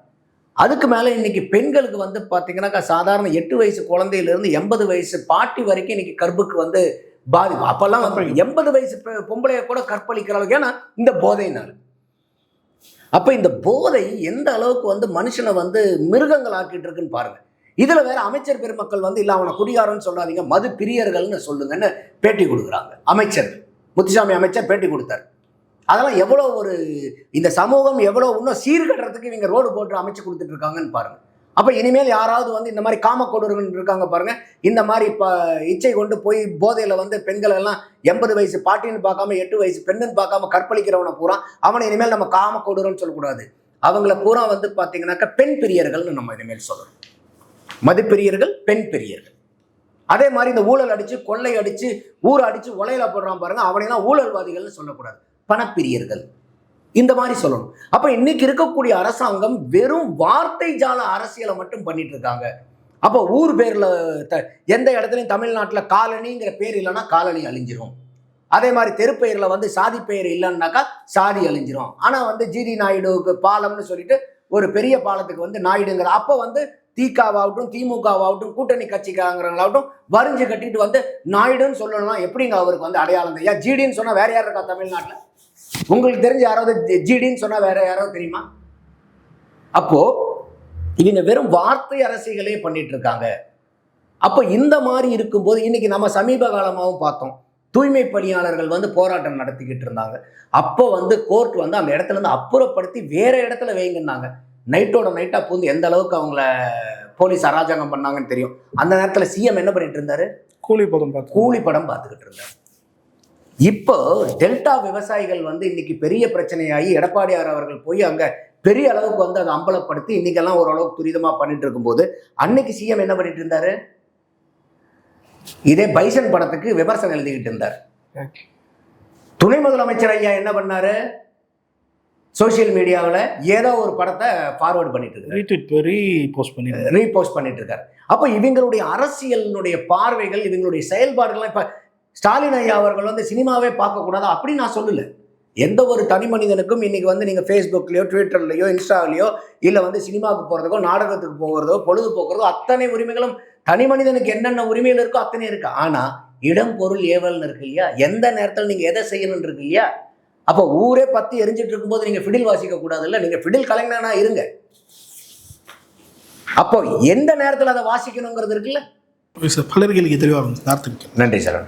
அதுக்கு மேலே இன்னைக்கு பெண்களுக்கு வந்து பார்த்தீங்கன்னாக்கா சாதாரண 8 வயசு குழந்தையிலேருந்து 80 வயசு பாட்டி வரைக்கும் இன்னைக்கு கர்ப்புக்கு வந்து பாதிப்பு. அப்போல்லாம் 80 வயசு பொம்பளைய கூட கற்பழிக்கிற அளவுக்கு, ஏன்னா இந்த போதையினால். அப்போ இந்த போதை எந்த அளவுக்கு வந்து மனுஷனை வந்து மிருகங்கள் ஆக்கிட்டு இருக்குன்னு பாருங்க. இதுல வேற அமைச்சர் பெருமக்கள் வந்து இல்ல அவனை குடிகாரன்னு சொல்லாதீங்க, மது பிரியர்கள்னு சொல்லுங்கன்னு பேட்டி கொடுக்குறாங்க. அமைச்சர் முத்துசாமி அமைச்சர் பேட்டி கொடுத்தார். அதெல்லாம் எவ்வளோ ஒரு இந்த சமூகம் எவ்வளோ இன்னும் சீர்கட்டுறதுக்கு இவங்க ரோடு போட்டு அமைச்சு கொடுத்துட்டு இருக்காங்கன்னு பாருங்க. அப்போ இனிமேல் யாராவது வந்து இந்த மாதிரி காம கொடூரர்கள் இருக்காங்க பாருங்க, இந்த மாதிரி இப்போ இச்சை கொண்டு போய் போதையில் வந்து பெண்கள் எல்லாம் 80 வயசு பாட்டின்னு பார்க்காம 8 வயசு பெண்ணுன்னு பார்க்காம கற்பழிக்கிறவனை பூரா அவனை இனிமேல் நம்ம காம கொடூரன்னு சொல்லக்கூடாது. அவங்கள பூரா வந்து பார்த்தீங்கன்னாக்கா பெண் பிரியர்கள்னு நம்ம இனிமேல் சொல்லணும். மதுப்பிரியர்கள், பெண் பிரியர்கள். அதே மாதிரி இந்த ஊழல் அடிச்சு கொள்ளை அடிச்சு ஊரை அடிச்சு உலையில போடுறான் பாருங்க, அவனையெல்லாம் ஊழல்வாதிகள்னு சொல்லக்கூடாது, பணப்பிரியர்கள் இந்த மாதிரி சொல்லணும். அப்ப இன்னைக்கு இருக்கக்கூடிய அரசாங்கம் வெறும் வார்த்தை ஜால அரசியலை மட்டும் பண்ணிட்டு இருக்காங்க. அப்போ ஊர் பேர்ல எந்த இடத்துலையும் தமிழ்நாட்டில் காலனிங்கிற பேர் இல்லைன்னா காலனி அழிஞ்சிரும். அதே மாதிரி தெருப்பெயர்ல வந்து சாதி பெயர் இல்லைன்னாக்கா சாதி அழிஞ்சிரும். ஆனா வந்து ஜிடி நாயுடுவுக்கு பாலம்னு சொல்லிட்டு ஒரு பெரிய பாலத்துக்கு வந்து நாயுடுங்கிற அப்போ வந்து திகாவாகட்டும் திமுகவாகட்டும் கூட்டணி கட்சிக்காரங்களாகட்டும் வரிஞ்சு கட்டிட்டு வந்து நாயுடுன்னு சொல்லலாம். எப்படிங்க அவருக்கு வந்து அடையாளம்? ஐயா ஜிடின்னு சொன்னா வேற யார் இருக்கா தமிழ்நாட்டில்? உங்களுக்கு தெரிஞ்ச யாராவது ஜிடின்னு சொன்னா வேற யாராவது தெரியுமா? அப்போ இவங்க வெறும் வார்த்தை அரசியலே பண்ணிட்டு இருக்காங்க. அப்போ இந்த மாதிரி இருக்கும்போது இன்னைக்கு நம்ம சமீப காலமாகவும் பார்த்தோம், தூய்மை பணியாளர்கள் வந்து போராட்டம் நடத்திக்கிட்டு இருந்தாங்க. அப்போ வந்து கோர்ட் வந்து அந்த இடத்துல இருந்து அப்புறப்படுத்தி வேற இடத்துல வைங்கன்னாங்க. நைட்டோட நைட்டா பூந்து எந்த அளவுக்கு அவங்கள போலீஸ் அராஜகம் பண்ணாங்கன்னு தெரியும். அந்த நேரத்தில் சிஎம் என்ன பண்ணிட்டு இருந்தாரு? கூலி படம் பார்த்துக்கிட்டு இருந்தார். இப்போ டெல்டா விவசாயிகள் வந்து இன்னைக்கு பெரிய பிரச்சனையாகி எடப்பாடியார் அவர்கள் போய் அங்க பெரிய அளவுக்கு வந்து அதை அம்பலப்படுத்தி இன்னைக்கெல்லாம் ஓரளவுக்கு துரிதமா பண்ணிட்டு இருக்கும்போது அன்னைக்கு சிஎம் என்ன பண்ணிட்டு இருந்தாரு? இதே பைசன் படத்துக்கு விமர்சனம் எழுதிக்கிட்டு இருந்தார். துணை முதலமைச்சர் ஐயா என்ன பண்ணாரு? சோசியல் மீடியாவில் ஏதோ ஒரு படத்தை ஃபார்வர்டு பண்ணிட்டு இருக்காரு, ரீபோஸ்ட் பண்ணிட்டு இருக்காரு. அப்போ இவங்களுடைய அரசியலினுடைய பார்வைகள், இவங்களுடைய செயல்பாடுகள்லாம் இப்போ ஸ்டாலின் ஐயா அவர்கள் வந்து சினிமாவே பார்க்கக்கூடாது அப்படி நான் சொல்லலை. எந்த ஒரு தனி மனிதனுக்கும் இன்னைக்கு வந்து நீங்கள் ஃபேஸ்புக்லையோ ட்விட்டர்லையோ இன்ஸ்டாவிலையோ இல்லை வந்து சினிமாவுக்கு போகிறதுக்கோ நாடகத்துக்கு போகிறதோ பொழுதுபோக்குறதோ அத்தனை உரிமைகளும் தனி மனிதனுக்கு என்னென்ன உரிமைகள் இருக்கோ அத்தனை இருக்கு. ஆனால் இடம் பொருள் ஏவல்னு இருக்கு இல்லையா? எந்த நேரத்தில் நீங்கள் எதை செய்யணும்னு இருக்கு இல்லையா? அப்போ ஊரே பத்தி எரிஞ்சிட்டு இருக்கும்போது நீங்கள் ஃபிடில் வாசிக்க கூடாது இல்லை? நீங்கள் ஃபிடில் கலைஞனா இருங்க. அப்போ எந்த நேரத்தில் அதை வாசிக்கணுங்கிறது இருக்குல்ல? பலர்களுக்கு தெளிவாக நன்றி சார்.